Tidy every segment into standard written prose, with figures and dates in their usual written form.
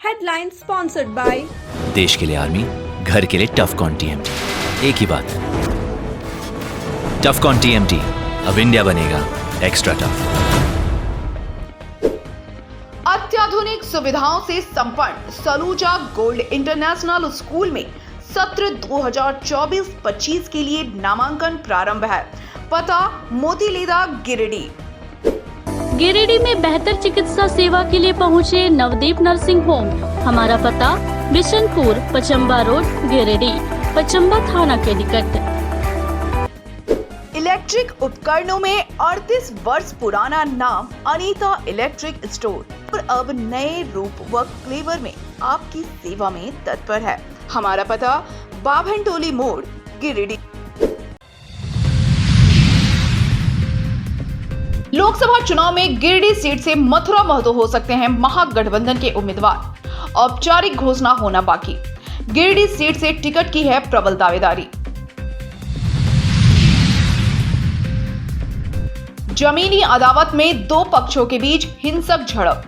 Headline sponsored by देश के लिए आर्मी, घर के लिए टफकॉन TMT। एक ही बात, टफकॉन TMT, अब इंडिया बनेगा एक्स्ट्रा टफ। अत्याधुनिक सुविधाओं से संपन्न सलूजा गोल्ड इंटरनेशनल स्कूल में सत्र 2024-25 के लिए नामांकन प्रारंभ है। पता मोतीलीदा गिरिडीह। गिरिडीह में बेहतर चिकित्सा सेवा के लिए पहुंचे नवदीप नर्सिंग होम। हमारा पता बिशनपुर, पचम्बा रोड, गिरिडीह, पचम्बा थाना के निकट। इलेक्ट्रिक उपकरणों में 38 वर्ष पुराना नाम अनीता इलेक्ट्रिक स्टोर और अब नए रूप व फ्लेवर में आपकी सेवा में तत्पर है। हमारा पता बाभनटोली मोड़, गिरिडीह। लोकसभा चुनाव में गिरिडीह सीट से मथुरा महतो हो सकते हैं महागठबंधन के उम्मीदवार। औपचारिक घोषणा होना बाकी। गिरिडीह सीट से टिकट की है प्रबल दावेदारी। जमीनी अदावत में दो पक्षों के बीच हिंसक झड़प,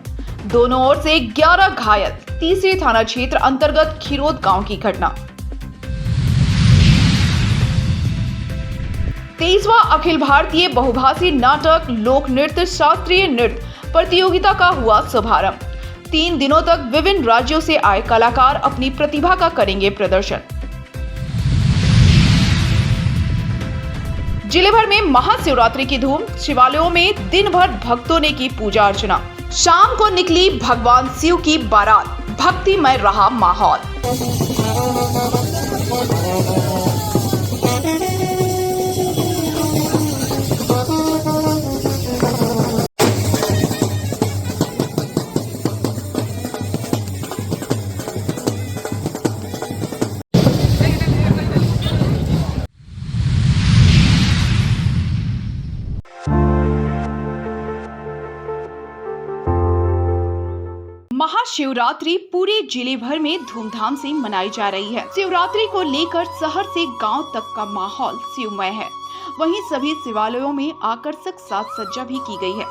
दोनों ओर से 11 घायल। तीसरी थाना क्षेत्र अंतर्गत खीरोद गांव की घटना। 23वां अखिल भारतीय बहुभाषी नाटक लोक नृत्य शास्त्रीय नृत्य प्रतियोगिता का हुआ शुभारंभ। 3 दिनों तक विभिन्न राज्यों से आए कलाकार अपनी प्रतिभा का करेंगे प्रदर्शन। जिले भर में महाशिवरात्रि की धूम। शिवालयों में दिन भर भक्तों ने की पूजा अर्चना। शाम को निकली भगवान शिव की बारात। भक्तिमय रहा माहौल। महाशिवरात्रि पूरे जिले भर में धूमधाम से मनाई जा रही है। शिवरात्रि को लेकर शहर से गांव तक का माहौल शिवमय है। वहीं सभी शिवालयों में आकर्षक साज सज्जा भी की गई है।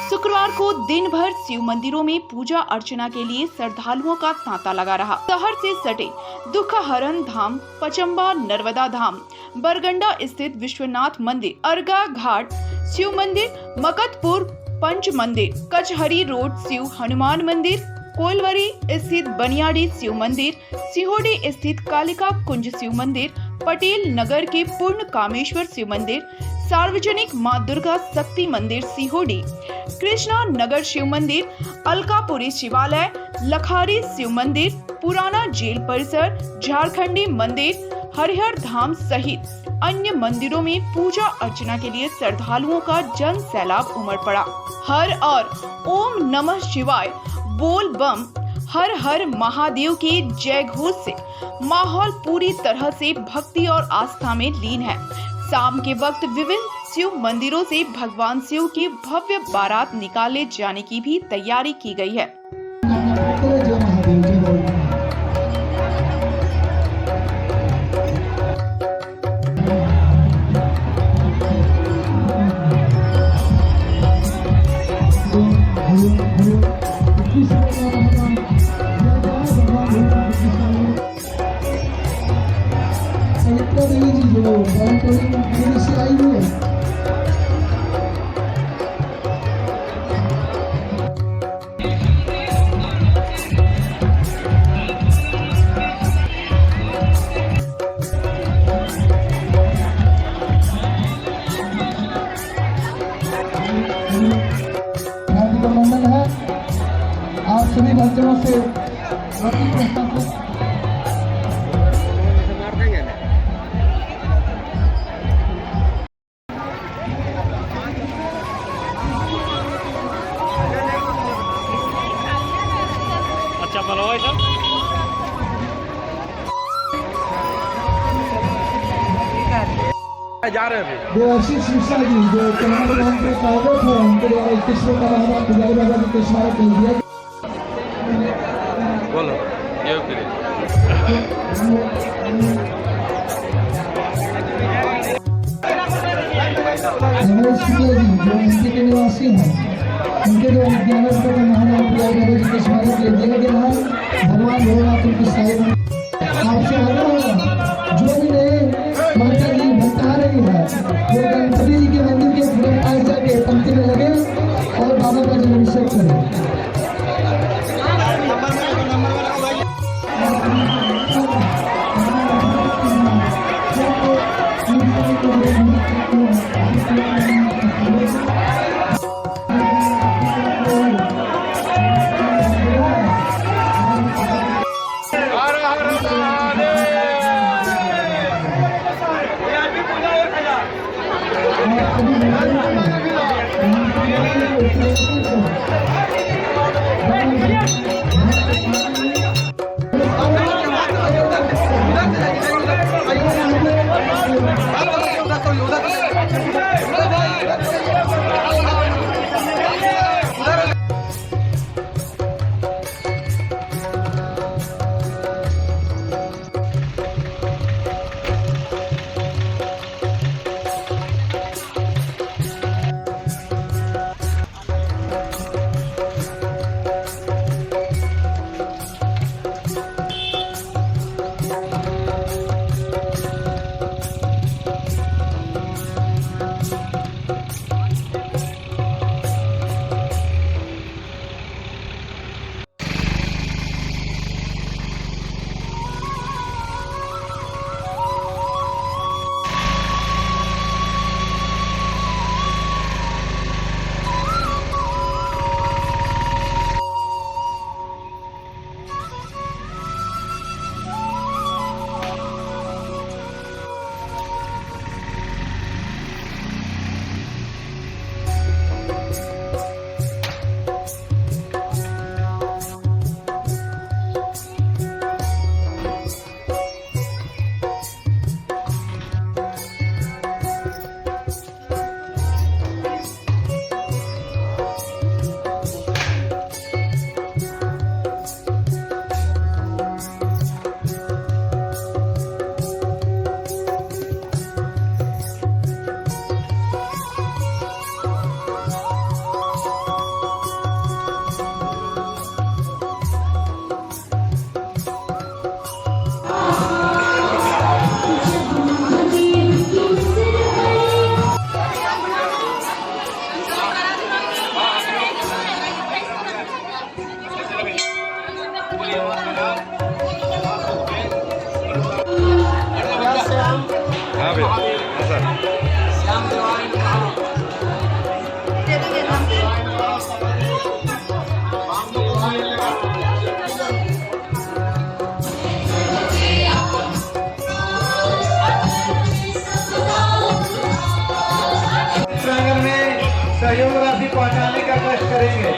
शुक्रवार को दिन भर शिव मंदिरों में पूजा अर्चना के लिए श्रद्धालुओं का तांता लगा रहा। शहर से सटे दुखहरण धाम, पचम्बा नर्मदा धाम, बरगंडा स्थित विश्वनाथ मंदिर, अर्गा घाट शिव मंदिर, मकतपुर पंच मंदिर, कचहरी रोड शिव हनुमान मंदिर, कोलवरी स्थित बनियाडी शिव मंदिर, सिहोडी स्थित कालिका कुंज शिव मंदिर, पटेल नगर के पूर्ण कामेश्वर शिव मंदिर, सार्वजनिक मां दुर्गा शक्ति मंदिर सिहोडी, कृष्णा नगर शिव मंदिर, अलकापुरी शिवालय, लखारी शिव मंदिर, पुराना जेल परिसर, झारखंडी मंदिर, हरिहर धाम सहित अन्य मंदिरों में पूजा अर्चना के लिए श्रद्धालुओं का जन सैलाब उमड़ पड़ा। हर और ओम नमः शिवाय, बोल बम, हर हर महादेव के जय घोष से माहौल पूरी तरह से भक्ति और आस्था में लीन है। शाम के वक्त विभिन्न शिव मंदिरों से भगवान शिव की भव्य बारात निकाले जाने की भी तैयारी की गई है। मंडल है, आप सभी भक्तों से अच्छा बोलो भाई जा रहे हैं। देवाशीष मिश्रा जी जो कनाडा गांव के प्राइवेट है, उनके लिए कृष्ण का महाराज पुजारी बाबा जी कृष्ण महाराज कह दिया। बोलो ये करिए। हमारे शुक्ला जी जो एमपी के निवासी हैं, उनके जो ज्ञानस्थ का महानाम बाबा जी के स्मारक के लिए दिया गया है। भगवान भोलेनाथ उनकी सहाय आपसे आग्रह होगा, जो भी नए माता जी भटका रही है वो गणपति जी के मंदिर के फ्रंट आ जाके पंक्ति में लगे और बाबा का जलाभिषेक करें। सहयोग राशि पहुंचाने का कष्ट करेंगे।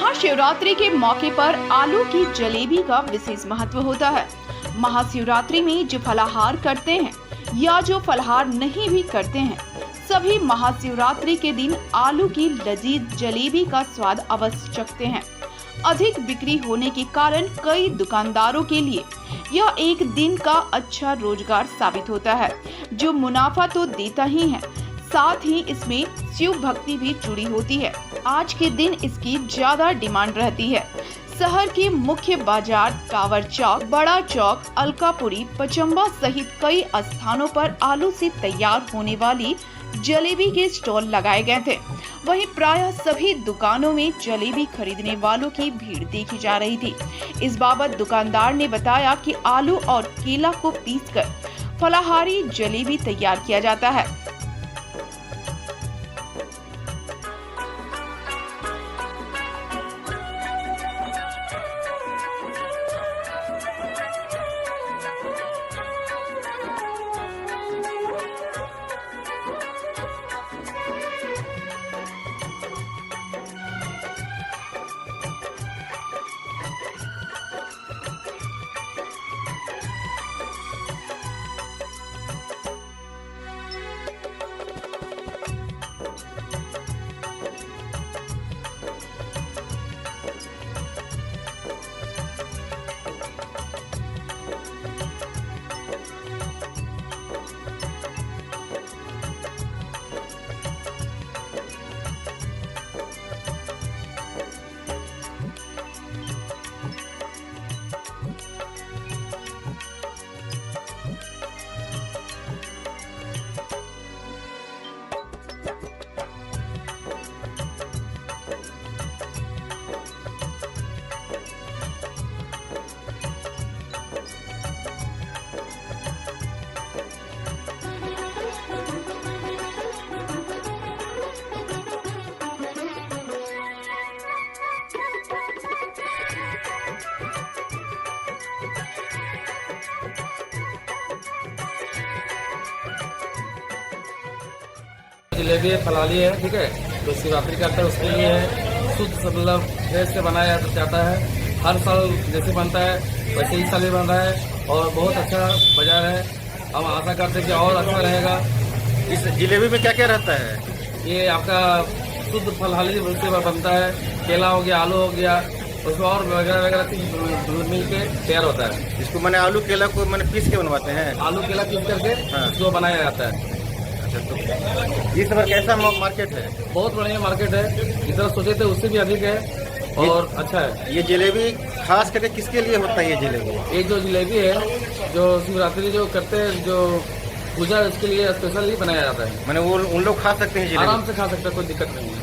महाशिवरात्रि के मौके पर आलू की जलेबी का विशेष महत्व होता है। महाशिवरात्रि में जो फलाहार करते हैं या जो फलाहार नहीं भी करते हैं, सभी महाशिवरात्रि के दिन आलू की लजीज जलेबी का स्वाद अवश्य चखते हैं। अधिक बिक्री होने के कारण कई दुकानदारों के लिए यह एक दिन का अच्छा रोजगार साबित होता है, जो मुनाफा तो देता ही है, साथ ही इसमें शिव भक्ति भी जुड़ी होती है। आज के दिन इसकी ज्यादा डिमांड रहती है। शहर के मुख्य बाजार टावर चौक, बड़ा चौक, अलकापुरी, पचम्बा सहित कई स्थानों पर आलू से तैयार होने वाली जलेबी के स्टॉल लगाए गए थे। वहीं प्रायः सभी दुकानों में जलेबी खरीदने वालों की भीड़ देखी जा रही थी। इस बाबत दुकानदार ने बताया कि आलू और केला को पीसकर फलाहारी जलेबी तैयार किया जाता है। जलेबी है, फलाली है, ठीक है। तो शिवरात्रि करता है उसके लिए है, शुद्ध मतलब फ्रेश से बनाया जाता है। हर साल जैसे बनता है वैसे ही साल भी बन रहा है और बहुत अच्छा बाजार है। हम आशा करते हैं कि और अच्छा रहेगा। इस जलेबी में क्या क्या रहता है? ये आपका शुद्ध फलाली से बनता है। केला हो गया, आलू हो गया, उसमें और वगैरह वगैरह चीज मिल के तैयार होता है। इसको मैंने आलू केला को मैंने पीस के बनवाते हैं। आलू केला पीस करके इसको बनाया जाता है। तो इस बार कैसा मार्केट है? बहुत बढ़िया मार्केट है, जितना सोचे थे उससे भी अधिक है और अच्छा है। ये जलेबी खास करके किसके लिए होता है? ये जलेबी एक जो जलेबी है जो शिवरात्रि जो करते हैं, जो पूजा है, उसके लिए स्पेशल ही बनाया जाता है। मैंने वो उन लोग खा सकते हैं जलेबी? आराम से खा सकते हैं, कोई दिक्कत नहीं है।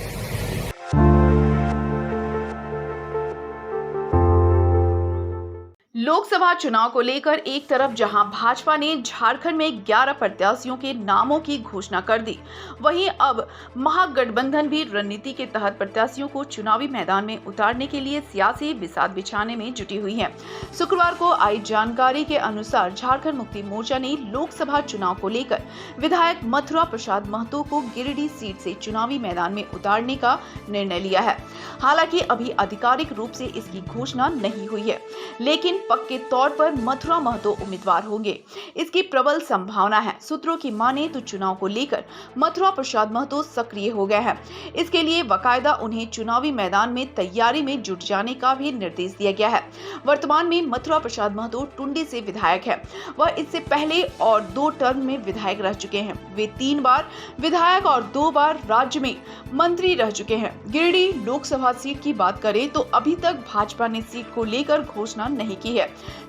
लोकसभा चुनाव को लेकर एक तरफ जहां भाजपा ने झारखंड में 11 प्रत्याशियों के नामों की घोषणा कर दी, वहीं अब महागठबंधन भी रणनीति के तहत प्रत्याशियों को चुनावी मैदान में उतारने के लिए सियासी बिसात बिछाने में जुटी हुई है। शुक्रवार को आई जानकारी के अनुसार झारखंड मुक्ति मोर्चा ने लोकसभा चुनाव को लेकर विधायक मथुरा प्रसाद महतो को गिरिडीह सीट से चुनावी मैदान में उतारने का निर्णय लिया है। हालांकि अभी आधिकारिक रूप से इसकी घोषणा नहीं हुई है, लेकिन पक्के तौर पर मथुरा महतो उम्मीदवार होंगे, इसकी प्रबल संभावना है। सूत्रों की माने तो चुनाव को लेकर मथुरा प्रसाद महतो सक्रिय हो गए हैं। इसके लिए बाकायदा उन्हें चुनावी मैदान में तैयारी में जुट जाने का भी निर्देश दिया गया है। वर्तमान में मथुरा प्रसाद महतो टुंडी से विधायक है। वह इससे पहले और 2 टर्म में विधायक रह चुके हैं। वे 3 बार विधायक और 2 बार राज्य में मंत्री रह चुके हैं। गिरिडीह लोकसभा सीट की बात करें तो अभी तक भाजपा ने सीट को लेकर घोषणा नहीं की है।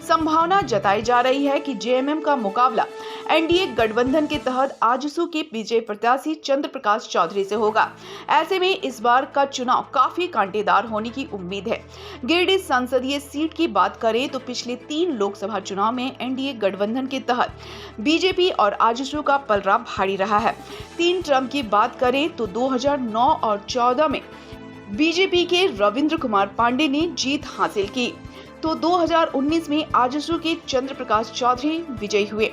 संभावना जताई जा रही है कि जेएमएम का मुकाबला एनडीए गठबंधन के तहत आजसू के बीजेपी प्रत्याशी चंद्र प्रकाश चौधरी से होगा। ऐसे में इस बार का चुनाव काफी कांटेदार होने की उम्मीद है। गिरिडीह संसदीय सीट की बात करें तो पिछले 3 लोकसभा चुनाव में एनडीए गठबंधन के तहत बीजेपी और आजसू का पलड़ा भारी रहा है। 3 टर्म की बात करें तो 2009 और 14 में बीजेपी के रविंद्र कुमार पांडे ने जीत हासिल की। तो 2019 में आजसू के चंद्र प्रकाश चौधरी विजयी हुए।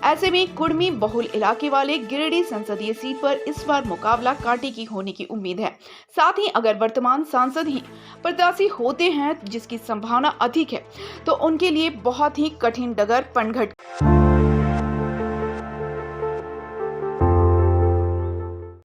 ऐसे में कुर्मी बहुल इलाके वाले गिरिडीह संसदीय सीट पर इस बार मुकाबला कांटे की होने की उम्मीद है। साथ ही अगर वर्तमान सांसद ही प्रत्याशी होते हैं जिसकी संभावना अधिक है, तो उनके लिए बहुत ही कठिन डगर पनघट।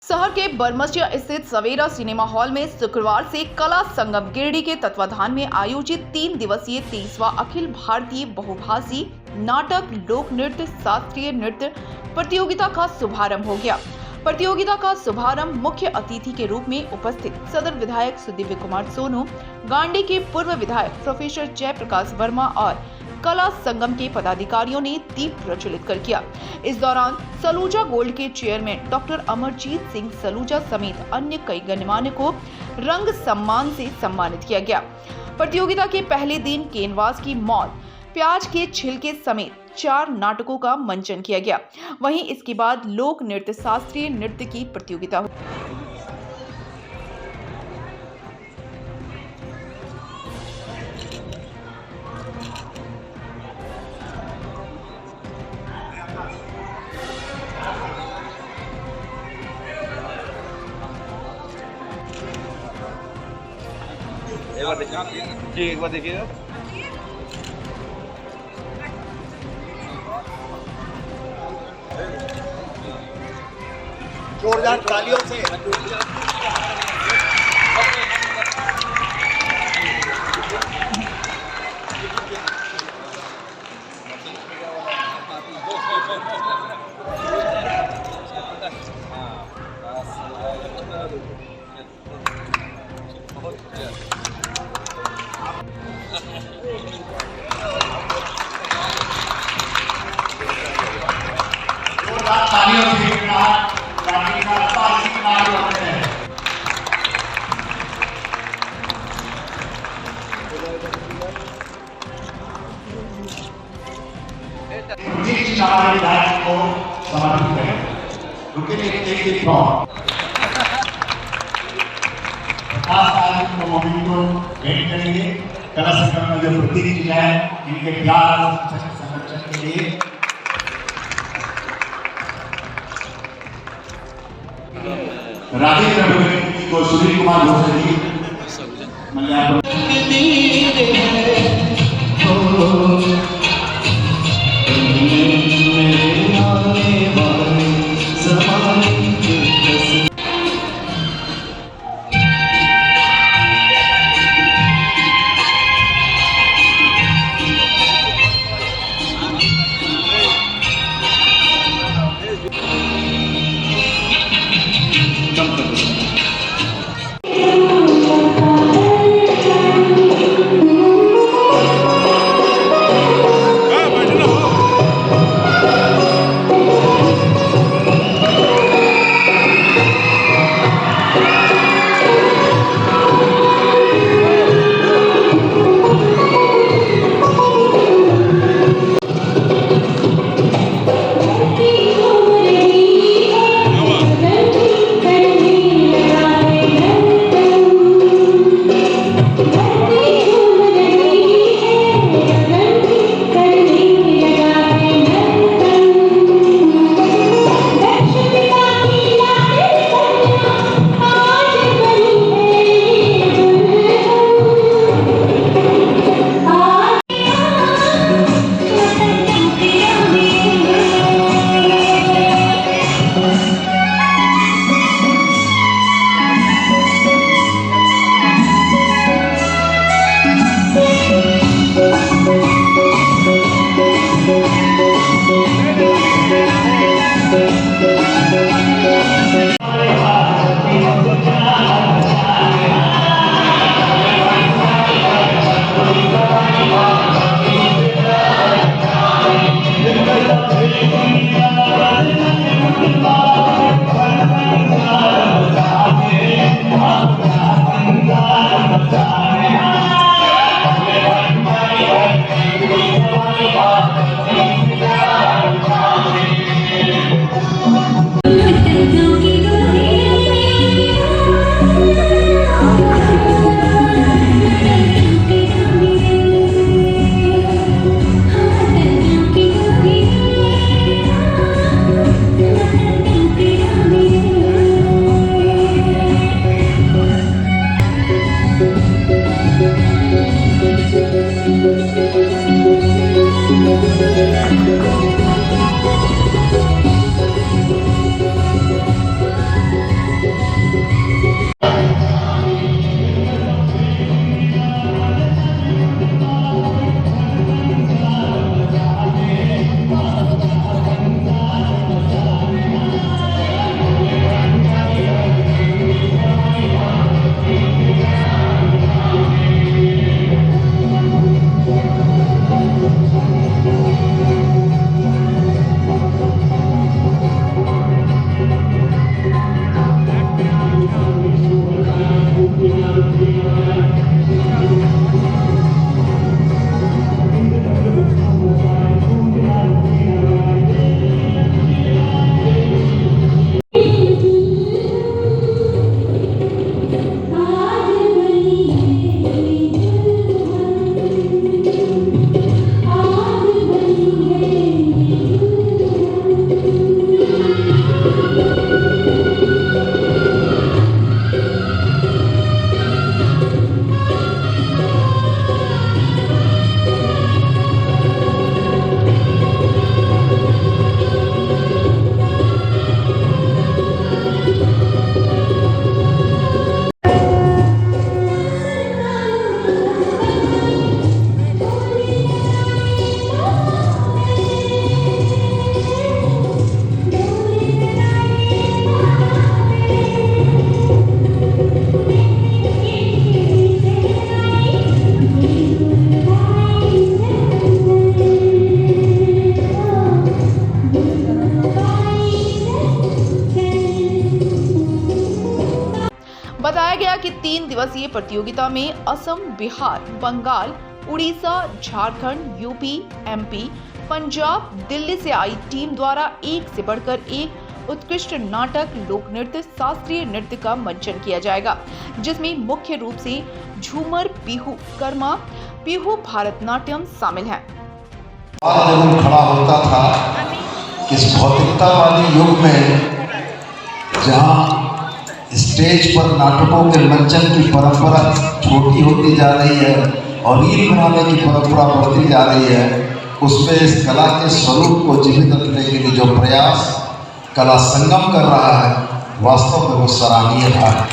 शहर के बरमसिया स्थित सवेरा सिनेमा हॉल में शुक्रवार से कला संगम गिरिडीह के तत्वाधान में आयोजित 3 दिवसीय 23वां अखिल भारतीय बहुभाषी नाटक लोक नृत्य शास्त्रीय नृत्य प्रतियोगिता का शुभारंभ हो गया। प्रतियोगिता का शुभारंभ मुख्य अतिथि के रूप में उपस्थित सदर विधायक सुदिव्य कुमार सोनू, गांडी के पूर्व विधायक प्रोफेसर जयप्रकाश वर्मा और कला संगम के पदाधिकारियों ने दीप प्रज्वलित कर किया। इस दौरान सलूजा गोल्ड के चेयरमैन डॉक्टर अमरजीत सिंह सलूजा समेत अन्य कई गणमान्य को रंग सम्मान से सम्मानित किया गया। प्रतियोगिता के पहले दिन कैनवास की मौत, प्याज के छिलके समेत 4 नाटकों का मंचन किया गया। वहीं इसके बाद लोक नृत्य शास्त्रीय नृत्य की प्रतियोगिता हुई। एक बार देखिए। जोरदार तालियों से को समर्पित करें। एक दिन को भेंट करेंगे। कला संगम में जो प्रतिनिधि है इनके प्यार और संरक्षण के लिए राजेंद्र को सुनील कुमार घोष जी बताया गया कि 3 दिवसीय प्रतियोगिता में असम, बिहार, बंगाल, उड़ीसा, झारखंड, यूपी, एमपी, पंजाब, दिल्ली से आई टीम द्वारा एक से बढ़कर एक उत्कृष्ट नाटक, लोक नृत्य, शास्त्रीय नृत्य का मंचन किया जाएगा, जिसमें मुख्य रूप से झूमर, बिहू, कर्मा, बिहू, भारतनाट्यम शामिल है। जरूर खड़ा होता था इस भौतिकता वाले युग में, जहां स्टेज पर नाटकों के मंचन की परंपरा छोटी होती जा रही है और रील बनाने की परंपरा बढ़ती जा रही है, उसमें इस कला के स्वरूप को जीवित रखने के लिए जो प्रयास कला संगम कर रहा है, वास्तव में वो सराहनीय था।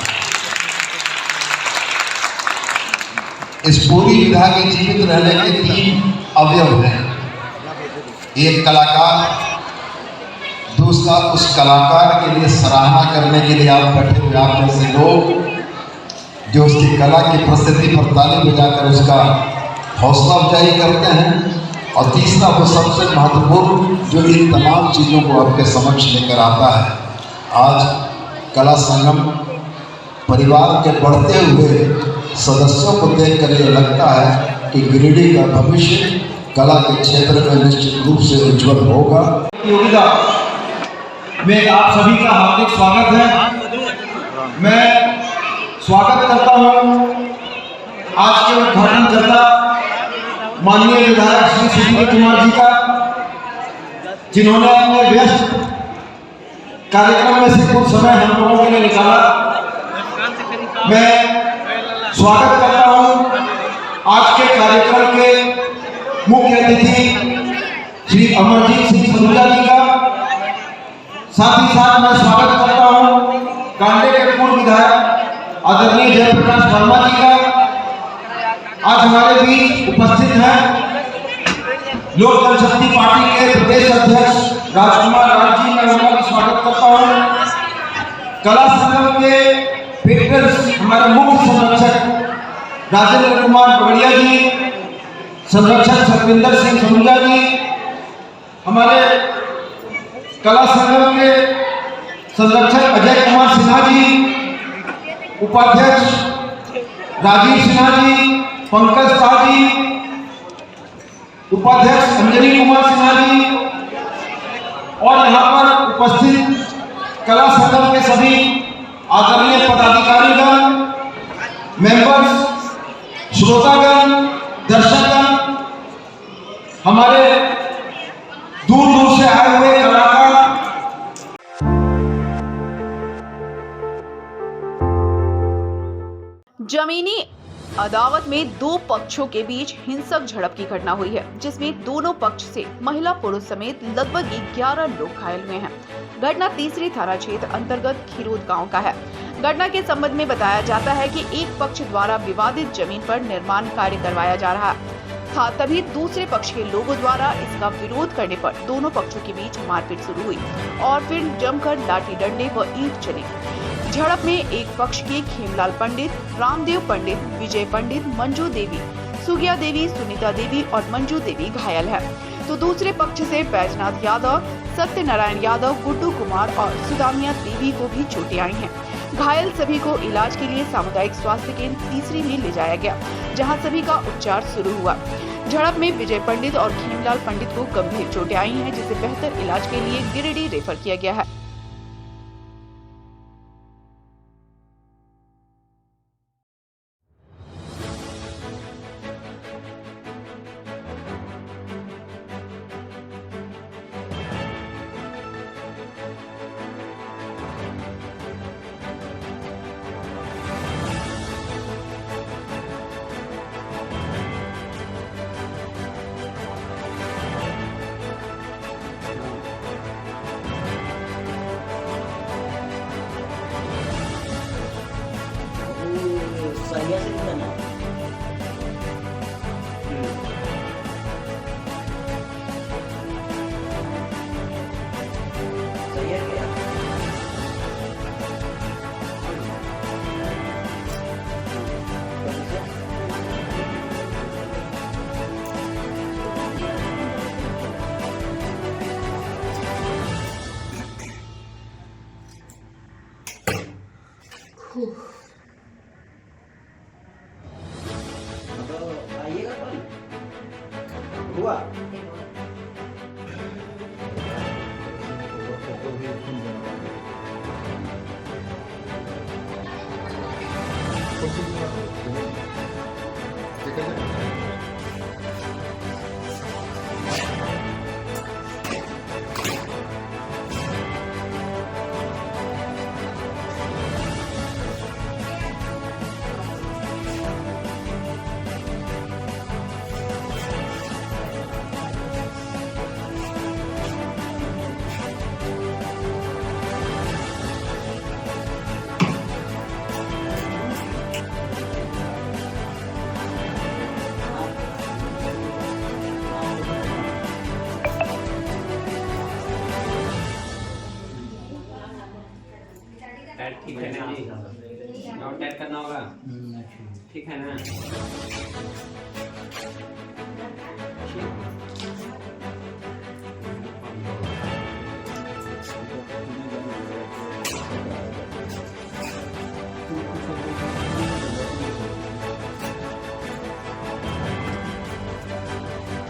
इस पूरी विधा के जीवित रहने के 3 अवयव हैं। एक कलाकार, दूसरा उस कलाकार के लिए सराहना करने के लिए आप बैठे हुए आप जैसे लोग जो उसकी कला की प्रसिद्धि पर ताली बजाकर उसका हौसला अफजाई करते हैं, और तीसरा वो सबसे महत्वपूर्ण जो इन तमाम चीज़ों को आपके समक्ष लेकर आता है। आज कला संगम परिवार के बढ़ते हुए सदस्यों को देखकर ये लगता है कि गिरिडीह का भविष्य कला के क्षेत्र में निश्चित रूप से उज्जवल होगा। प्रतियोगिता में आप सभी का हार्दिक स्वागत है। मैं स्वागत करता हूं आज के उद्घाटनकर्ता माननीय विधायक श्री सुशील कुमार जी का, जिन्होंने अपने व्यस्त कार्यक्रम में से कुछ समय हम लोगों के लिए निकाला। मैं स्वागत करता हूं आज के कार्यक्रम के मुख्य अतिथि श्री अमरजीत सिंह सलूजा जी का। साथ ही साथ मैं स्वागत करता हूं कांडे के पूर्व विधायक आदरणीय जयप्रकाश वर्मा जी का। आज हमारे बीच उपस्थित हैं लोक जनशक्ति पार्टी के प्रदेश अध्यक्ष राजकुमार राज जी। मैं उनका भी स्वागत करता हूं। कला संगम के पेट्रन हमारे मुख्य संरक्षक राजेंद्र कुमार बगड़िया जी, संरक्षक सतविंदर सिंह सलूजा जी, हमारे कला संगम के संरक्षक अजय कुमार सिन्हा जी, उपाध्यक्ष राजीव सिन्हा जी, पंकज शाह जी, उपाध्यक्ष अंजनी कुमार सिन्हा जी, और यहाँ पर उपस्थित कला संगम के सभी आदरणीय पदाधिकारीगण, मेंबर्स, श्रोतागण, दर्शकगण, हमारे दूर दूर से आए हुए कलाकार। जमीनी अदावत में 2 पक्षों के बीच हिंसक झड़प की घटना हुई है, जिसमें दोनों पक्ष से महिला पुरुष समेत लगभग 11 लोग घायल हुए हैं। घटना तीसरी थाना क्षेत्र अंतर्गत खीरोद गांव का है। घटना के संबंध में बताया जाता है कि एक पक्ष द्वारा विवादित जमीन पर निर्माण कार्य करवाया जा रहा था, तभी दूसरे पक्ष के लोगों द्वारा इसका विरोध करने पर दोनों पक्षों के बीच मारपीट शुरू हुई और फिर जमकर लाठी डंडे व ईंट चली। झड़प में एक पक्ष के खेमलाल पंडित, रामदेव पंडित, विजय पंडित, मंजू देवी, सुगिया देवी, सुनीता देवी और मंजू देवी घायल है, तो दूसरे पक्ष से बैजनाथ यादव, सत्यनारायण यादव, गुड्डू कुमार और सुदामिया देवी को भी चोटें आई हैं। घायल सभी को इलाज के लिए सामुदायिक स्वास्थ्य केंद्र तीसरी में ले जाया गया, जहां सभी का उपचार शुरू हुआ। झड़प में विजय पंडित और खेमलाल पंडित को गंभीर चोटें आई हैं, जिसे बेहतर इलाज के लिए गिरिडीह रेफर किया गया है। ठीक है ना, और टाइप करना होगा, ठीक है ना।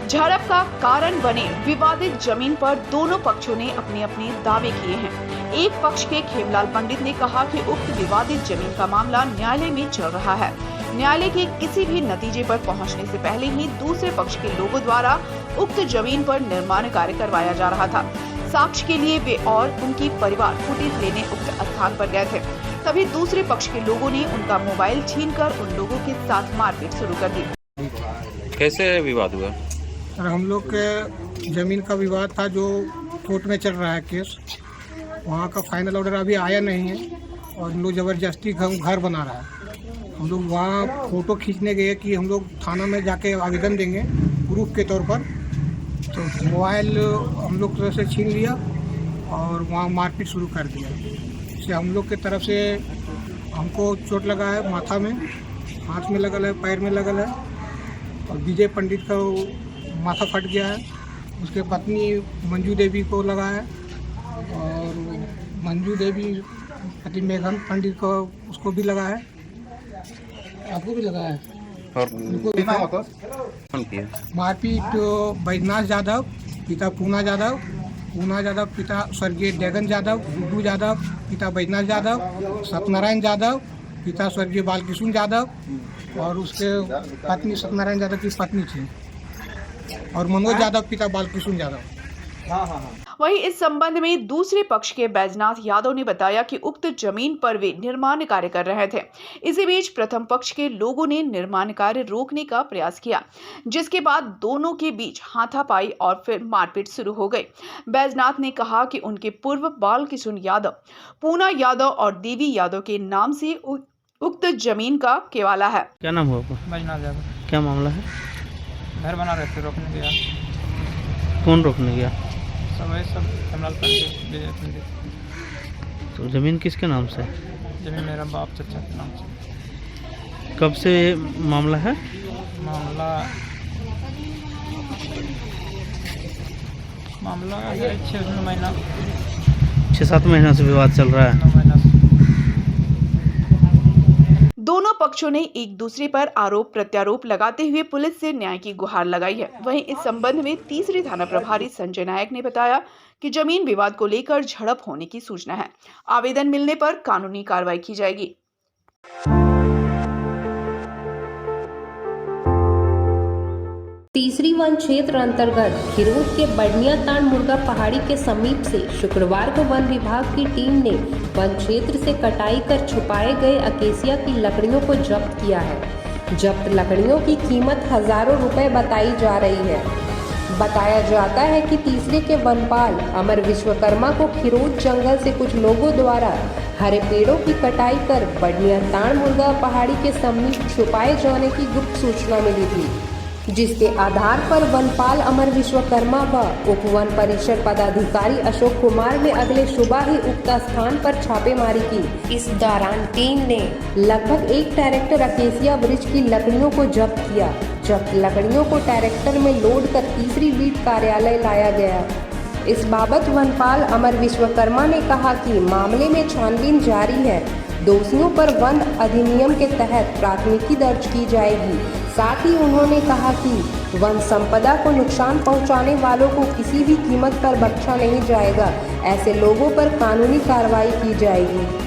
झड़प का कारण बने विवादित जमीन पर दोनों पक्षों ने अपने अपने दावे किए हैं। एक पक्ष के खेमलाल पंडित ने कहा कि उक्त विवादित जमीन का मामला न्यायालय में चल रहा है। न्यायालय के किसी भी नतीजे पर पहुंचने से पहले ही दूसरे पक्ष के लोगों द्वारा उक्त जमीन पर निर्माण कार्य करवाया जा रहा था। साक्ष्य के लिए वे और उनकी परिवार फुटेज लेने उक्त स्थान पर गए थे। तभी दूसरे पक्ष के लोगों ने उनका मोबाइल छीनकर उन लोगों के साथ मारपीट शुरू कर दी। कैसे विवाद हुआ? और हम लोग के ज़मीन का विवाद था जो कोर्ट में चल रहा है केस। वहाँ का फाइनल ऑर्डर अभी आया नहीं है और हम लोग ज़बरदस्ती घर बना रहा है। हम लोग वहाँ फ़ोटो खींचने गए कि हम लोग थाना में जाके आवेदन देंगे प्रूफ के तौर पर, तो मोबाइल हम लोग तरफ से छीन लिया और वहाँ मारपीट शुरू कर दिया। इससे हम लोग की तरफ से हमको चोट लगा है, माथा में, हाथ में लगल है, पैर में लगल है और विजय पंडित का माथा फट गया है। उसके पत्नी मंजू देवी को लगा है और मंजू देवी पति मेघन पंडित को उसको भी लगा है, आपको भी लगा है। और मारपीट बैजनाथ यादव पिता पूना यादव, पिता स्वर्गीय डेगन यादव, गुड्डू यादव पिता बैजनाथ यादव, सत्यनारायण यादव पिता स्वर्गीय बालकृष्ण यादव और उसके पत्नी सत्यनारायण यादव की पत्नी थी और मनोज यादव पिता बालकृष्ण यादव। वहीं इस संबंध में दूसरे पक्ष के बैजनाथ यादव ने बताया कि उक्त जमीन पर वे निर्माण कार्य कर रहे थे। इसी बीच प्रथम पक्ष के लोगों ने निर्माण कार्य रोकने का प्रयास किया, जिसके बाद दोनों के बीच हाथापाई और फिर मारपीट शुरू हो गई। बैजनाथ ने कहा कि उनके पूर्व बालकृष्ण यादव, पूना यादव और देवी यादव के नाम से उक्त जमीन का केवाला है। क्या नाम हुआ? बैजनाथ यादव। क्या मामला है? घर बना रहे थे, रोकने गया। कौन रोकने गया? सब खेमलाल पंडित, विजय पंडित। तो जमीन किसके नाम से? जमीन मेरा बाप चाचा के नाम से। कब से मामला है? मामला है 6 महीना, 6-7 महीना से विवाद चल रहा है। 9 महीना से। दोनों पक्षों ने एक दूसरे पर आरोप प्रत्यारोप लगाते हुए पुलिस से न्याय की गुहार लगाई है। वहीं इस संबंध में तीसरे थाना प्रभारी संजय नायक ने बताया कि जमीन विवाद को लेकर झड़प होने की सूचना है। आवेदन मिलने पर कानूनी कार्रवाई की जाएगी। तीसरी वन क्षेत्र अंतर्गत खिरोज के बढ़निया तांड मुर्गा पहाड़ी के समीप से शुक्रवार को वन विभाग की टीम ने वन क्षेत्र से कटाई कर छुपाए गए अकेसिया की लकड़ियों को जब्त किया है। जब्त लकड़ियों की कीमत हजारों रुपए बताई जा रही है। बताया जाता है कि तीसरे के वनपाल अमर विश्वकर्मा को खिरोज जंगल से कुछ लोगों द्वारा हरे पेड़ों की कटाई कर बढ़निया तांड मुर्गा पहाड़ी के समीप छुपाए जाने की गुप्त सूचना मिली थी, जिसके आधार पर वनपाल अमर विश्वकर्मा व उप वन परिषद पदाधिकारी अशोक कुमार ने अगले सुबह ही उक्त स्थान पर छापेमारी की। इस दौरान टीम ने लगभग 1 ट्रैक्टर अकेसिया वृक्ष की लकड़ियों को जब्त किया। जब्त लकड़ियों को ट्रैक्टर में लोड कर तीसरी बीट कार्यालय लाया गया। इस बाबत वनपाल अमर विश्वकर्मा ने कहा कि मामले में छानबीन जारी है। दोषियों पर वन अधिनियम के तहत प्राथमिकी दर्ज की जाएगी। साथ ही उन्होंने कहा कि वन संपदा को नुकसान पहुंचाने वालों को किसी भी कीमत पर बख्शा नहीं जाएगा। ऐसे लोगों पर कानूनी कार्रवाई की जाएगी।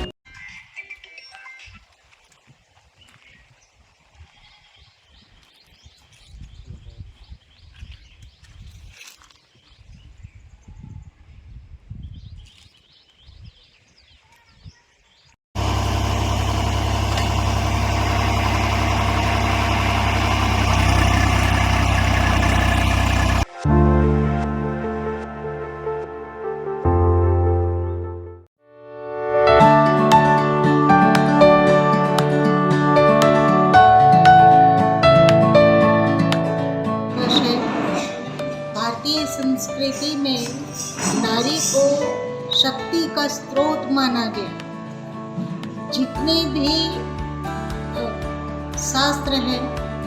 भारतीय संस्कृति में नारी को शक्ति का स्रोत माना गया। जितने भी शास्त्र हैं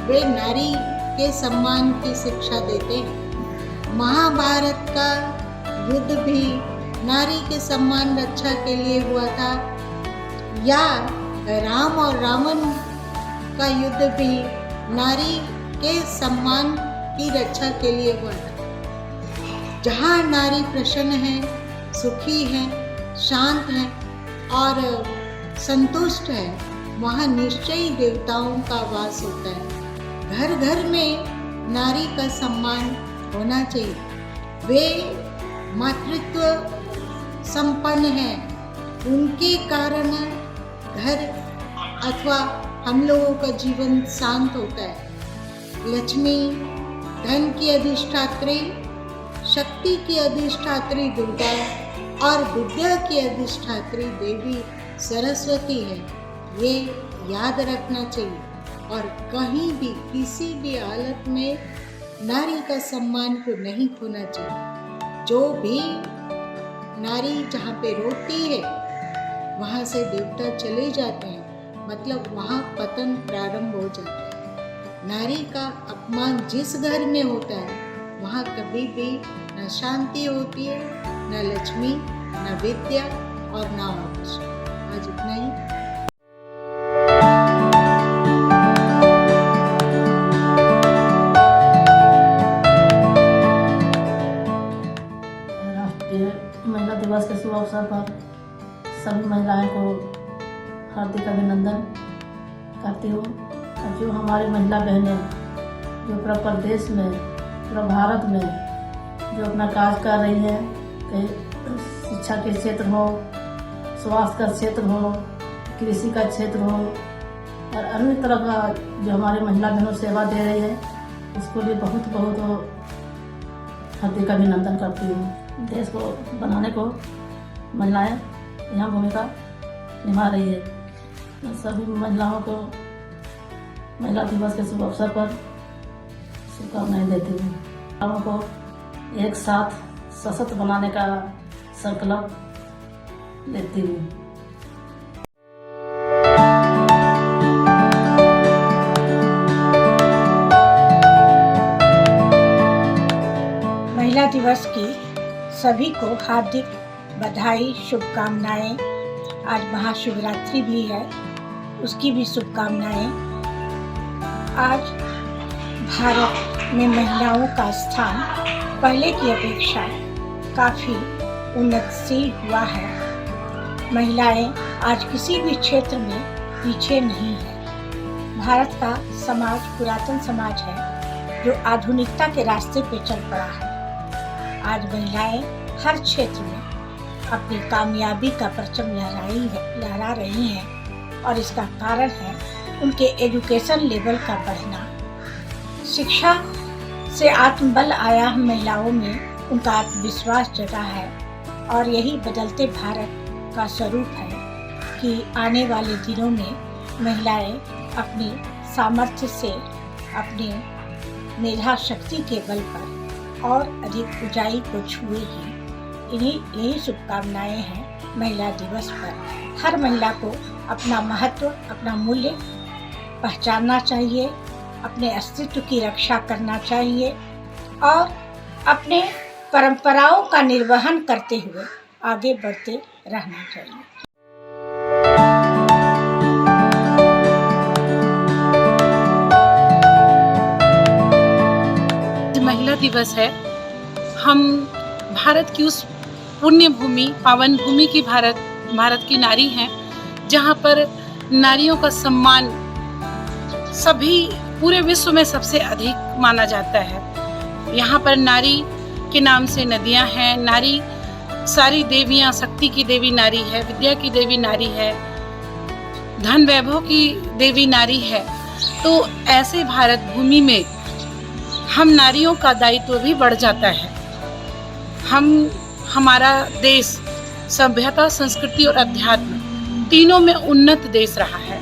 वे नारी के सम्मान की शिक्षा देते हैं। महाभारत का युद्ध भी नारी के सम्मान रक्षा के लिए हुआ था, या राम और रावण का युद्ध भी नारी के सम्मान की रक्षा के लिए हुआ था। जहाँ नारी प्रसन्न है, सुखी है, शांत है और संतुष्ट है, वहाँ निश्चय ही देवताओं का वास होता है। घर घर में नारी का सम्मान होना चाहिए। वे मातृत्व संपन्न है, उनके कारण घर अथवा हम लोगों का जीवन शांत होता है। लक्ष्मी धन की अधिष्ठात्री, शक्ति की अधिष्ठात्री दुर्गा और विद्या की अधिष्ठात्री देवी सरस्वती है। ये याद रखना चाहिए और कहीं भी किसी भी हालत में नारी का सम्मान को नहीं खोना चाहिए। जो भी नारी जहाँ पे रोती है वहाँ से देवता चले जाते हैं, मतलब वहाँ पतन प्रारंभ हो जाता है। नारी का अपमान जिस घर में होता है वहाँ कभी भी न शांति होती है, न लक्ष्मी, न विद्या और न मोक्ष। आज इतना ही। राष्ट्रीय महिला दिवस के शुभ अवसर पर सभी महिलाएं को हार्दिक अभिनंदन करती हूँ। जो हमारी महिला बहनें जो पूरा प्रदेश में, पूरा भारत में जो अपना कार्य कर रही हैं, कहीं शिक्षा के क्षेत्र हो, स्वास्थ्य का क्षेत्र हो, कृषि का क्षेत्र हो और अन्य तरह का जो हमारी महिला बहनों सेवा दे रही है, उसको भी बहुत बहुत हार्दिक अभिनंदन करती हूँ। देश को बनाने को महिलाएं यहाँ भूमिका निभा रही है। सभी महिलाओं को महिला दिवस के शुभ अवसर पर शुभकामनाएं देती हूँ। महिलाओं को एक साथ सशक्त बनाने का संकल्प लेती हूँ। महिला दिवस की सभी को हार्दिक बधाई, शुभकामनाएं। आज महाशिवरात्रि भी है, उसकी भी शुभकामनाएं। आज भारत में महिलाओं का स्थान पहले की अपेक्षा काफ़ी उन्नतशील हुआ है। महिलाएं आज किसी भी क्षेत्र में पीछे नहीं है। भारत का समाज पुरातन समाज है जो आधुनिकता के रास्ते पे चल पड़ा है। आज महिलाएं हर क्षेत्र में अपनी कामयाबी का परचम लहरा रही हैं और इसका कारण है उनके एजुकेशन लेवल का बढ़ना। शिक्षा से आत्मबल आया महिलाओं में, उनका आत्मविश्वास जगा है और यही बदलते भारत का स्वरूप है कि आने वाले दिनों में महिलाएं अपनी सामर्थ्य से, अपनी मेधा शक्ति के बल पर और अधिक ऊंचाई को छुएगी। यही शुभकामनाएं हैं महिला दिवस पर। हर महिला को अपना महत्व, अपना मूल्य पहचानना चाहिए, अपने अस्तित्व की रक्षा करना चाहिए और अपने परंपराओं का निर्वहन करते हुए आगे बढ़ते रहना चाहिए। दिवस है। हम भारत की उस पुण्य भूमि, पावन भूमि की भारत की नारी हैं, जहाँ पर नारियों का सम्मान सभी पूरे विश्व में सबसे अधिक माना जाता है। यहाँ पर नारी के नाम से नदियाँ हैं। नारी सारी देवियाँ, शक्ति की देवी नारी है, विद्या की देवी नारी है, धन वैभव की देवी नारी है। तो ऐसे भारत भूमि में हम नारियों का दायित्व भी बढ़ जाता है। हमारा देश सभ्यता, संस्कृति और अध्यात्म तीनों में उन्नत देश रहा है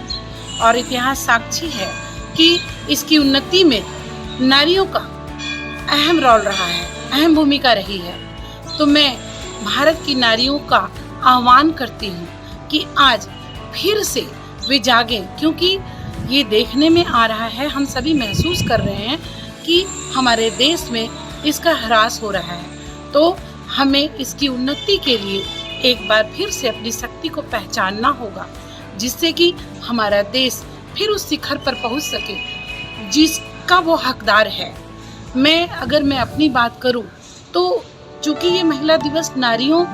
और इतिहास साक्षी है कि इसकी उन्नति में नारियों का अहम रोल रहा है, अहम भूमिका रही है। तो मैं भारत की नारियों का आह्वान करती हूँ कि आज फिर से वे जागें, क्योंकि ये देखने में आ रहा है, हम सभी महसूस कर रहे हैं कि हमारे देश में इसका ह्रास हो रहा है। तो हमें इसकी उन्नति के लिए एक बार फिर से अपनी शक्ति को पहचानना होगा, जिससे कि हमारा देश फिर उस शिखर पर पहुंच सके जिसका वो हकदार है। अगर मैं अपनी बात करूं तो चूंकि ये महिला दिवस नारियों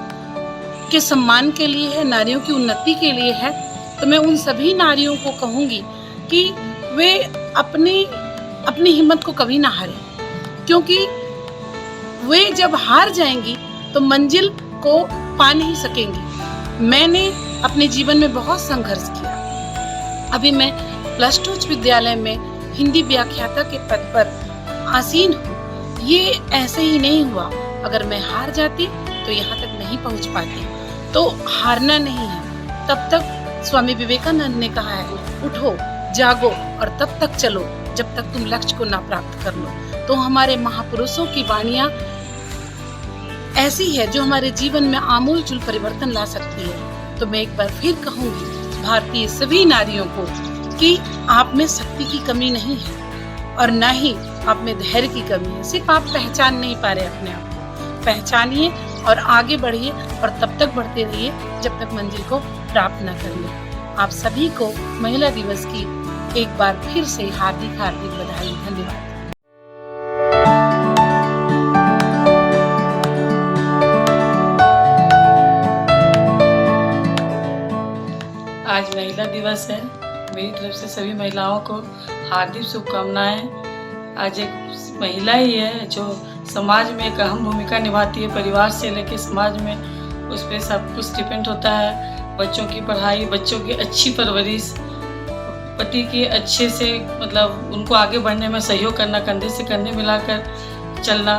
के सम्मान के लिए है, नारियों की उन्नति के लिए है, तो मैं उन सभी नारियों को कहूँगी कि वे अपनी हिम्मत को कभी ना हारें, क्योंकि वे जब हार जाएंगी तो मंजिल को पा नहीं सकेंगी। मैंने अपने जीवन में बहुत संघर्ष किया। अभी मैं +2 उच्च विद्यालय में हिंदी व्याख्याता के पद पर आसीन हूँ। ये ऐसे ही नहीं हुआ। अगर मैं हार जाती तो यहाँ तक नहीं पहुँच पाती। तो हारना नहीं है। तब तक स्वामी विवेकानंद ने कहा है, उठो, जागो और तब तक चलो जब तक तुम लक्ष्य को ना प्राप्त कर लो। तो हमारे महापुरुषों की वाणियाँ ऐसी है जो हमारे जीवन में आमूलचूल परिवर्तन ला सकती है। तो मैं एक बार फिर कहूँगी भारतीय सभी नारियों को कि आप में शक्ति की कमी नहीं है और ना ही आप में धैर्य की कमी है। सिर्फ आप पहचान नहीं पा रहे अपने आप को। पहचानिए और आगे बढ़िए और तब तक बढ़ते रहिए जब तक मंजिल को प्राप्त न कर ले। आप सभी को महिला दिवस की एक बार फिर से हार्दिक बधाई। धन्यवाद। आज महिला दिवस है। मेरी तरफ से सभी महिलाओं को हार्दिक शुभकामनाएं। आज एक महिला ही है जो समाज में एक अहम भूमिका निभाती है। परिवार से लेकर समाज में उस पर सब कुछ डिपेंड होता है। बच्चों की पढ़ाई, बच्चों की अच्छी परवरिश, पति के अच्छे से मतलब उनको आगे बढ़ने में सहयोग करना, कंधे से कंधे मिलाकर चलना,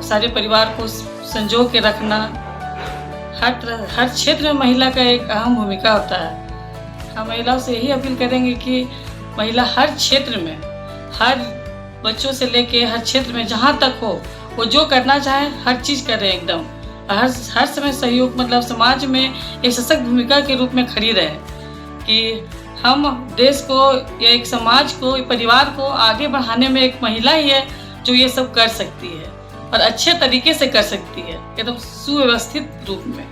सारे परिवार को संजो के रखना, हर क्षेत्र में महिला का एक अहम भूमिका होता है। हम महिलाओं से यही अपील करेंगे कि महिला हर क्षेत्र में, हर बच्चों से लेके हर क्षेत्र में जहाँ तक हो वो जो करना चाहे हर चीज़ करे एकदम। हर समय सहयोग मतलब समाज में एक सशक्त भूमिका के रूप में खड़ी रहे कि हम देश को या एक समाज को, एक परिवार को आगे बढ़ाने में एक महिला ही है जो ये सब कर सकती है और अच्छे तरीके से कर सकती है, एकदम सुव्यवस्थित रूप में।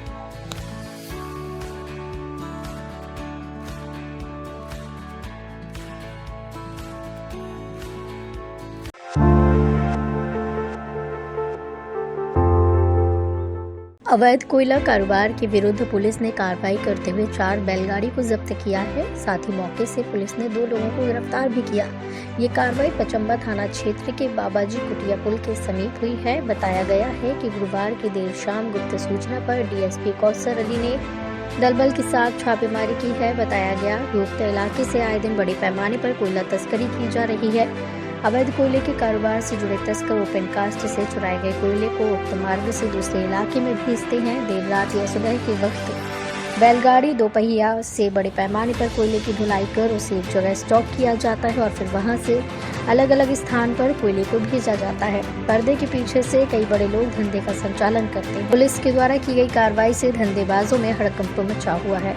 अवैध कोयला कारोबार के विरुद्ध पुलिस ने कार्रवाई करते हुए 4 बैलगाड़ी को जब्त किया है। साथ ही मौके से पुलिस ने 2 लोगों को गिरफ्तार भी किया। ये कार्रवाई पचम्बा थाना क्षेत्र के बाबाजी कुटिया पुल के समीप हुई है। बताया गया है कि गुरुवार की देर शाम गुप्त सूचना पर डीएसपी कौसर अली ने दलबल के साथ छापेमारी की है। बताया गया कि उक्त इलाके से आए दिन बड़े पैमाने पर कोयला तस्करी की जा रही है। अवैध कोयले के कारोबार से जुड़े तस्कर ओपन कास्ट से चुराए गए कोयले को उक्त मार्ग से दूसरे इलाके में भेजते हैं। देर रात या सुबह के वक्त बैलगाड़ी 2 पहिया से बड़े पैमाने पर कोयले की ढुलाई कर उसे एक जगह स्टॉक किया जाता है और फिर वहां से अलग अलग स्थान पर कोयले को भेजा जाता है। पर्दे के पीछे से कई बड़े लोग धंधे का संचालन करते हैं। पुलिस के द्वारा की गई कार्रवाई से धंधेबाजों में हड़कंप मचा हुआ है।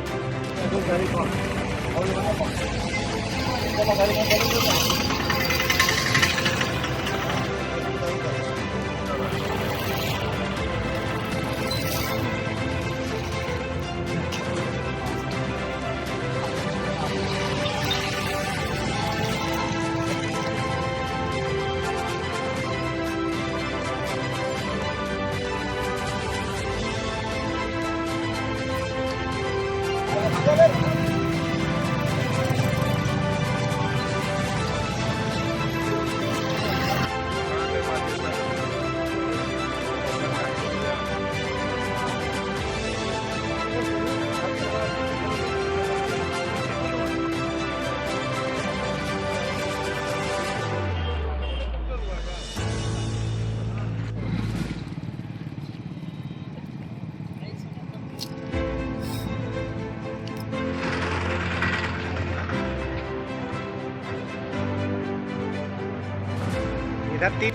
इधर तीन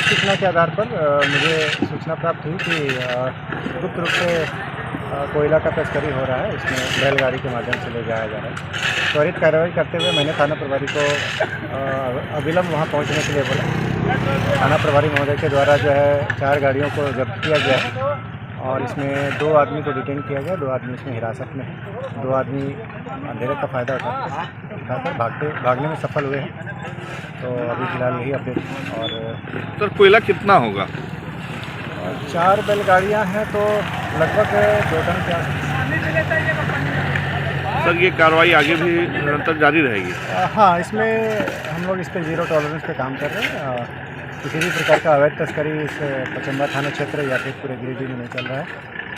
सूचना के आधार पर मुझे सूचना प्राप्त हुई कि गुप्त रूप से कोयला का तस्करी हो रहा है। इसमें बैलगाड़ी के माध्यम से ले जाया जा रहा है। त्वरित कार्रवाई करते हुए मैंने थाना प्रभारी को अविलंब वहां पहुंचने के लिए बोला। थाना प्रभारी महोदय के द्वारा जो है 4 गाड़ियों को जब्त किया गया और इसमें 2 आदमी को डिटेन किया गया। 2 आदमी इसमें हिरासत में है। 2 आदमी अंधेरे का फ़ायदा उठाकर भागने में सफल हुए हैं। तो अभी फिलहाल यही अपडेट। और सर कोयला कितना होगा? 4 बैलगाड़ियाँ हैं तो लगभग 2 टन के आसपास। सर ये कार्रवाई आगे भी निरंतर जारी रहेगी? हाँ, इसमें हम लोग इस पर ज़ीरो टॉलरेंस पे काम कर रहे हैं। किसी भी प्रकार का अवैध तस्करी इस पचम्बा थाना क्षेत्र या फिर पूरे गिरिडीह में नहीं चल रहा है।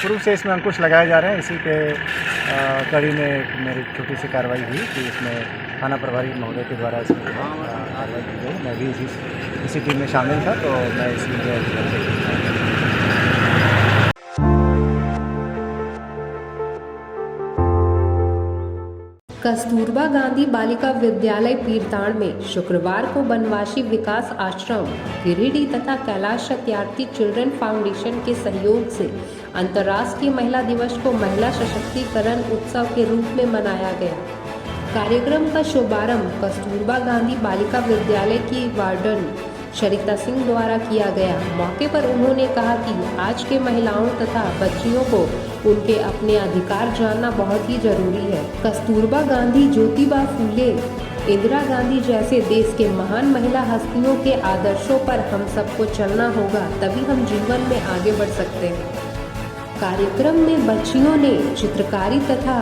पूर्व से इसमें अंकुश लगाए जा रहे हैं। इसी के कड़ी में मेरी छोटी सी कार्रवाई हुई कि इसमें थाना प्रभारी महोदय के द्वारा इसमें कार्रवाई की गई। मैं भी इसी टीम में शामिल था, तो मैं इसलिए कस्तूरबा गांधी बालिका विद्यालय पीरताड़ में शुक्रवार को बनवासी विकास आश्रम गिरिडीह तथा कैलाश सत्यार्थी चिल्ड्रन फाउंडेशन के सहयोग से अंतर्राष्ट्रीय महिला दिवस को महिला सशक्तिकरण उत्सव के रूप में मनाया गया। कार्यक्रम का शुभारंभ कस्तूरबा गांधी बालिका विद्यालय की वार्डन सरिता सिंह द्वारा किया गया। मौके पर उन्होंने कहा कि आज के महिलाओं तथा बच्चियों को उनके अपने अधिकार जानना बहुत ही जरूरी है। कस्तूरबा गांधी, ज्योतिबा फूले, इंदिरा गांधी जैसे देश के महान महिला हस्तियों के आदर्शों पर हम सबको चलना होगा, तभी हम जीवन में आगे बढ़ सकते हैं। कार्यक्रम में बच्चियों ने चित्रकारी तथा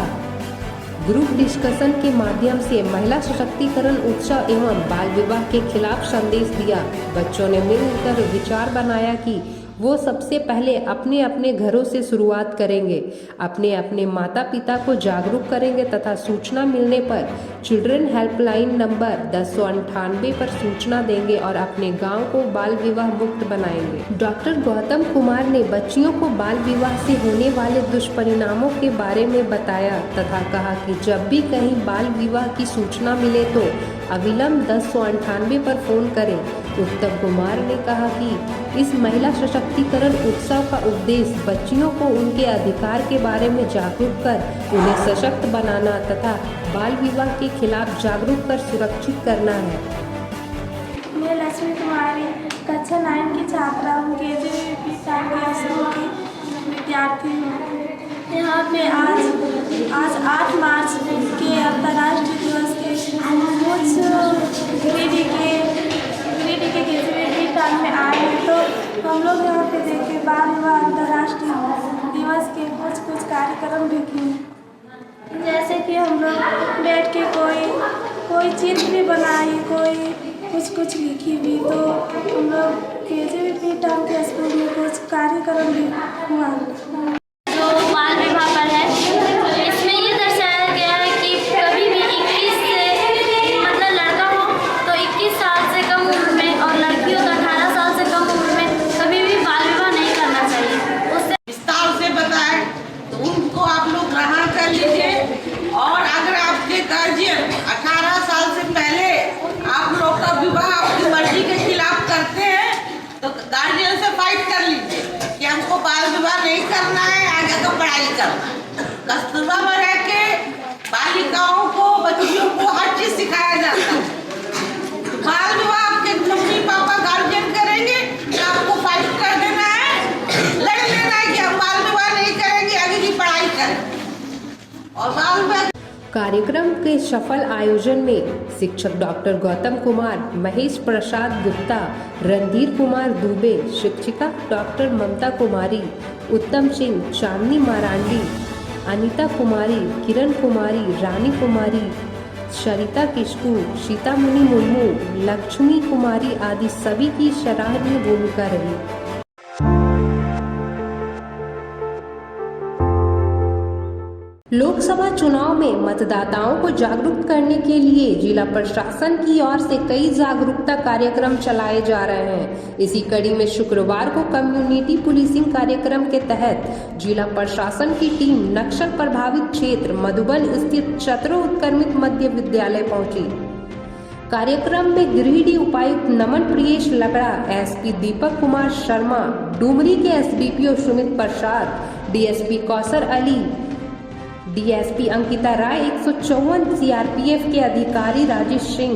ग्रुप डिस्कशन के माध्यम से महिला सशक्तिकरण उत्सव एवं बाल विवाह के खिलाफ संदेश दिया। बच्चों ने मिलकर विचार बनाया कि वो सबसे पहले अपने अपने घरों से शुरुआत करेंगे, अपने अपने माता पिता को जागरूक करेंगे तथा सूचना मिलने पर चिल्ड्रन हेल्पलाइन नंबर 1098 पर सूचना देंगे और अपने गांव को बाल विवाह मुक्त बनाएंगे। डॉक्टर गौतम कुमार ने बच्चियों को बाल विवाह से होने वाले दुष्परिणामों के बारे में बताया तथा कहा कि जब भी कहीं बाल विवाह की सूचना मिले तो अविलंब 1098 पर फोन करें। उत्तम कुमार ने कहा कि इस महिला सशक्तिकरण उत्सव का उद्देश्य बच्चियों को उनके अधिकार के बारे में जागरूक कर उन्हें सशक्त बनाना तथा बाल विवाह के खिलाफ जागरूक कर सुरक्षित करना है। मैं लक्ष्मी कुमारी कक्षा 9 की छात्रा हूँ। KJVP स्कूल की विद्यार्थी हूँ। यहाँ पे आज 8 मार्च के अंतर्राष्ट्रीय दिवस के कुछ गिरिडीह के KJVP टाइम में आए हैं, तो हम लोग यहाँ पे देखे बाल विवाह अंतर्राष्ट्रीय दिवस के कुछ कार्यक्रम भी किए। जैसे कि हम लोग बैठ के कोई चित्र भी बनाई, कोई कुछ लिखी भी, तो हम लोग KJVP टाइम के स्कूल में कुछ कार्यक्रम भी हुआ। जो बाल विवाह पर है, इसमें ये दर्शाया गया है कि कभी भी 21 से मतलब लड़का हो तो 21 साल से कम उम्र में और लड़की हो तो 18 साल से कम उम्र में कभी भी बाल विवाह नहीं करना चाहिए। उससे विस्तार से बताएं तो उनको आप लोग ग्रहण कर लीजिए। और अगर आपके गार्जियन 18 साल से पहले आप लोग का विवाह अपनी मर्जी के खिलाफ करते हैं तो गार्जियन से फाइट कर लीजिए कि हमको बाल विवाह नहीं करना है, आगे का पढ़ाई करना है। कस्तूरबा में रह के बालिकाओं को, बच्चियों को हर चीज सिखाया जाता है। बाल विवाह आपके मम्मी पापा गार्जियन करेंगे तो आपको फाइट कर देना है, लड़ लेना है कि हम बाल विवाह नहीं करेंगे, आगे की पढ़ाई करें। और बाल विवाह कार्यक्रम के सफल आयोजन में शिक्षक डॉक्टर गौतम कुमार, महेश प्रसाद गुप्ता, रणधीर कुमार दुबे, शिक्षिका डॉक्टर ममता कुमारी, उत्तम सिंह, चांदनी मारांडी, अनीता कुमारी, किरण कुमारी, रानी कुमारी, सरिता किस्कू, सीतामुनि मुर्मू, लक्ष्मी कुमारी आदि सभी की सराहनीय भूमिका रही। लोकसभा चुनाव में मतदाताओं को जागरूक करने के लिए जिला प्रशासन की ओर से कई जागरूकता कार्यक्रम चलाए जा रहे हैं। इसी कड़ी में शुक्रवार को कम्युनिटी पुलिसिंग कार्यक्रम के तहत जिला प्रशासन की टीम नक्सल प्रभावित क्षेत्र मधुबन स्थित चतरो उत्क्रमित मध्य विद्यालय पहुंची। कार्यक्रम में गिरिडीह उपायुक्त नमन प्रियेश लकड़ा, एसपी दीपक कुमार शर्मा, डुमरी के SDPO Sumit Prasad, DSP Kausar Ali, DSP Ankita Rai, 154 CRPF के अधिकारी Rajesh Singh,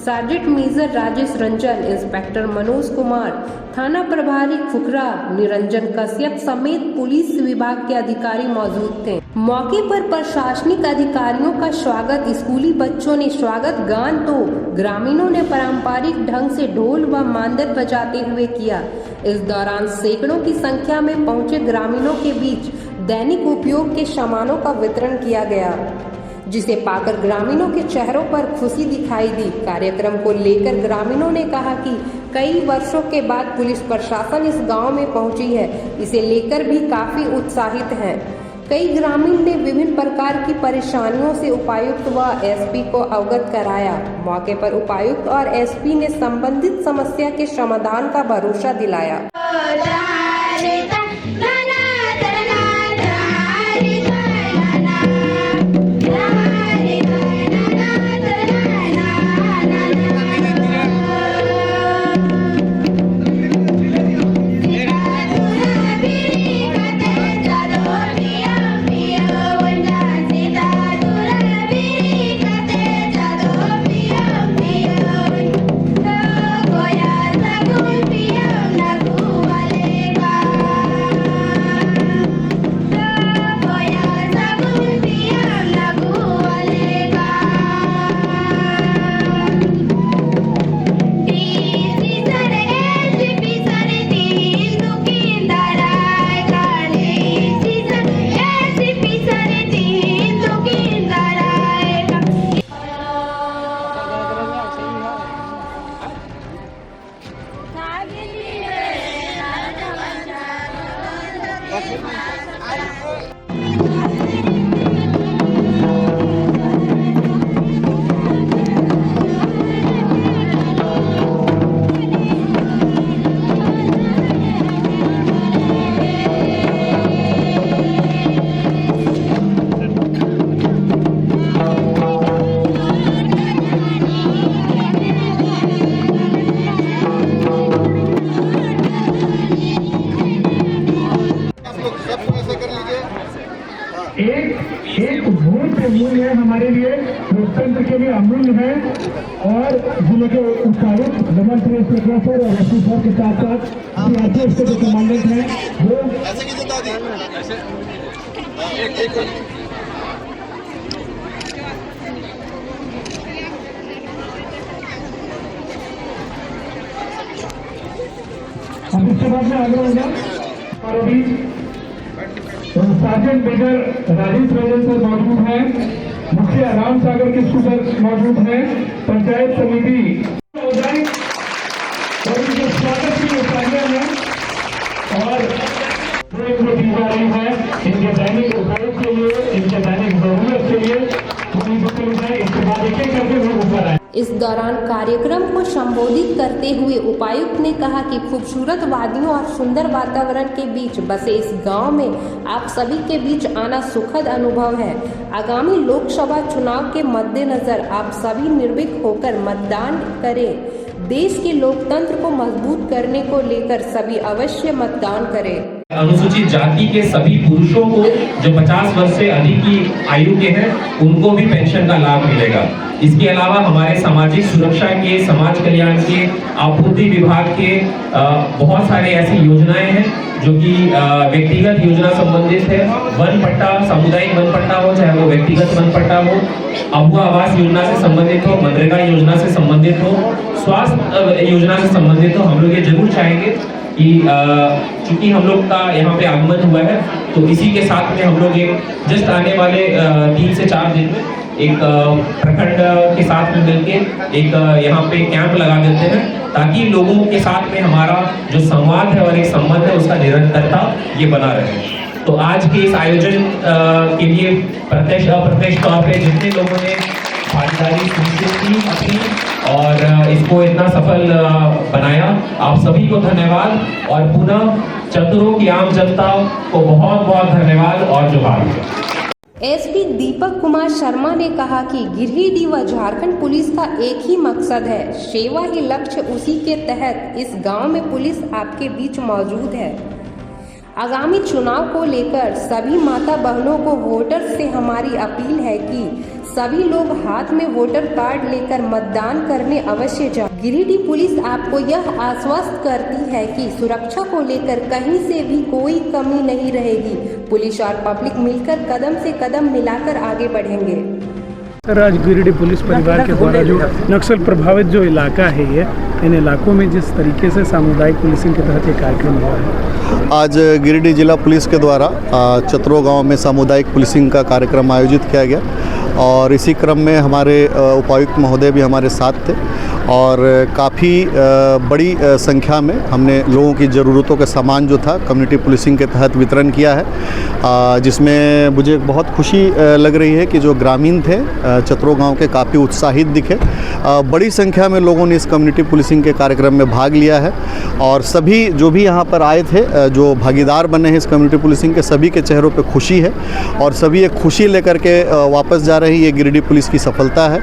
sergeant major Rajesh Ranjan, inspector Manoj Kumar, थाना प्रभारी खुखरा निरंजन कश्यप समेत पुलिस विभाग के अधिकारी मौजूद थे। मौके पर प्रशासनिक अधिकारियों का स्वागत स्कूली बच्चों ने स्वागत गान तो ग्रामीणों ने पारंपरिक ढंग से ढोल व मांदर बजाते हुए किया। इस दौरान सैकड़ों की संख्या में पहुंचे ग्रामीणों के बीच दैनिक उपयोग के सामानों का वितरण किया गया, जिसे पाकर ग्रामीणों के चेहरों पर खुशी दिखाई दी। कार्यक्रम को लेकर ग्रामीणों ने कहा कि कई वर्षों के बाद पुलिस प्रशासन इस गांव में पहुंची है, इसे लेकर भी काफी उत्साहित हैं। कई ग्रामीण ने विभिन्न प्रकार की परेशानियों से उपायुक्त व एसपी को अवगत कराया। मौके पर उपायुक्त और एसपी ने संबंधित समस्या के समाधान का भरोसा दिलाया। एक वोट मूल्य है हमारे लिए, लोकतंत्र के लिए अमूल्य है। और जिले के उपायुक्त नमन प्रियेश लकड़ा सर और एसपी सर के साथ साथ सीआरपीएफ के जो कमांडेंट हैं वो अब इसके बाद में आगे होगा हमारे बीच sergeant major Rajesh Ranjan sir मौजूद हैं, मुखिया राम सागर के सर मौजूद हैं, पंचायत समिति और इनके स्वागत की उपाधियां हैं और दी जा रही है इनके दैनिक उपयोग के लिए, इनके दैनिक जरूरत के लिए। इसके बाद एक एक करके वो ऊपर आए। इस दौरान कार्यक्रम को संबोधित करते हुए उपायुक्त ने कहा कि खूबसूरत वादियों और सुंदर वातावरण के बीच बसे इस गांव में आप सभी के बीच आना सुखद अनुभव है। आगामी लोकसभा चुनाव के मद्देनजर आप सभी निर्भीक होकर मतदान करें। देश के लोकतंत्र को मजबूत करने को लेकर सभी अवश्य मतदान करें। अनुसूचित जाति के सभी पुरुषों को जो 50 वर्ष से अधिक की आयु के हैं उनको भी पेंशन का लाभ मिलेगा। इसके अलावा हमारे सामाजिक सुरक्षा के, समाज कल्याण के, आपूर्ति विभाग के बहुत सारे ऐसी योजनाएं हैं जो कि व्यक्तिगत योजना संबंधित है। वन पट्टा, सामुदायिक वन पट्टा हो, चाहे वो व्यक्तिगत वन पट्टा हो, अबुआ आवास योजना से संबंधित हो, मनरेगा योजना से संबंधित हो, स्वास्थ्य योजना से संबंधित हो। हम लोग ये जरूर चाहेंगे कि चूंकि हम लोग का यहाँ पे आगमन हुआ है तो इसी के साथ में हम लोग एक जस्ट आने वाले 3 से 4 दिन में एक प्रखंड के साथ में मिलकर एक यहाँ पे कैंप लगा देते हैं ताकि लोगों के साथ में हमारा जो संवाद है और एक संबंध है उसका निरंतरता ये बना रहे। तो आज के इस आयोजन के लिए प्रत्यक्ष अप्रत्यक्ष तौर पे जितने लोगों ने भागीदारी सुनिश्चित की अपनी और इसको इतना सफल बनाया, आप सभी को धन्यवाद और पुनः चतुरों की आम जनता को बहुत बहुत धन्यवाद और जुबान। एसपी दीपक कुमार शर्मा ने कहा कि गिरिडीह व झारखंड पुलिस का एक ही मकसद है, सेवा ही लक्ष्य। उसी के तहत इस गांव में पुलिस आपके बीच मौजूद है। आगामी चुनाव को लेकर सभी माता बहनों को वोटर से हमारी अपील है कि सभी लोग हाथ में वोटर कार्ड लेकर मतदान करने अवश्य जाएं। गिरिडीह पुलिस आपको यह आश्वस्त करती है कि सुरक्षा को लेकर कहीं से भी कोई कमी नहीं रहेगी। पुलिस और पब्लिक मिलकर कदम से कदम मिलाकर आगे बढ़ेंगे। सर, आज गिरिडीह पुलिस परिवार के द्वारा जो नक्सल प्रभावित जो इलाका है ये, इन इलाकों में जिस तरीके से सामुदायिक पुलिसिंग के तहत ये कार्यक्रम हुआ है, आज गिरिडीह जिला पुलिस के द्वारा चतरो गांव में सामुदायिक पुलिसिंग का कार्यक्रम आयोजित किया गया और इसी क्रम में हमारे उपायुक्त महोदय भी हमारे साथ थे और काफ़ी बड़ी संख्या में हमने लोगों की ज़रूरतों का सामान जो था कम्युनिटी पुलिसिंग के तहत वितरण किया है, जिसमें मुझे बहुत खुशी लग रही है कि जो ग्रामीण थे चतरो गांव के काफ़ी उत्साहित दिखे। बड़ी संख्या में लोगों ने इस कम्युनिटी पुलिसिंग के कार्यक्रम में भाग लिया है और सभी जो भी यहाँ पर आए थे, जो भागीदार बने हैं इस कम्युनिटी पुलिसिंग के, सभी के चेहरों पे खुशी है और सभी एक खुशी लेकर के वापस जा रहे हैं। ये गिरिडीह पुलिस की सफलता है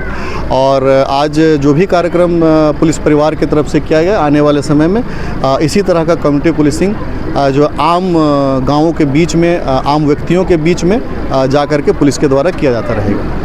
और आज जो भी कार्यक्रम पुलिस परिवार की तरफ से किया गया, आने वाले समय में इसी तरह का कम्युनिटी पुलिसिंग जो आम गाँवों के बीच में, आम व्यक्तियों के बीच में जा कर के पुलिस के द्वारा किया जाता रहेगा।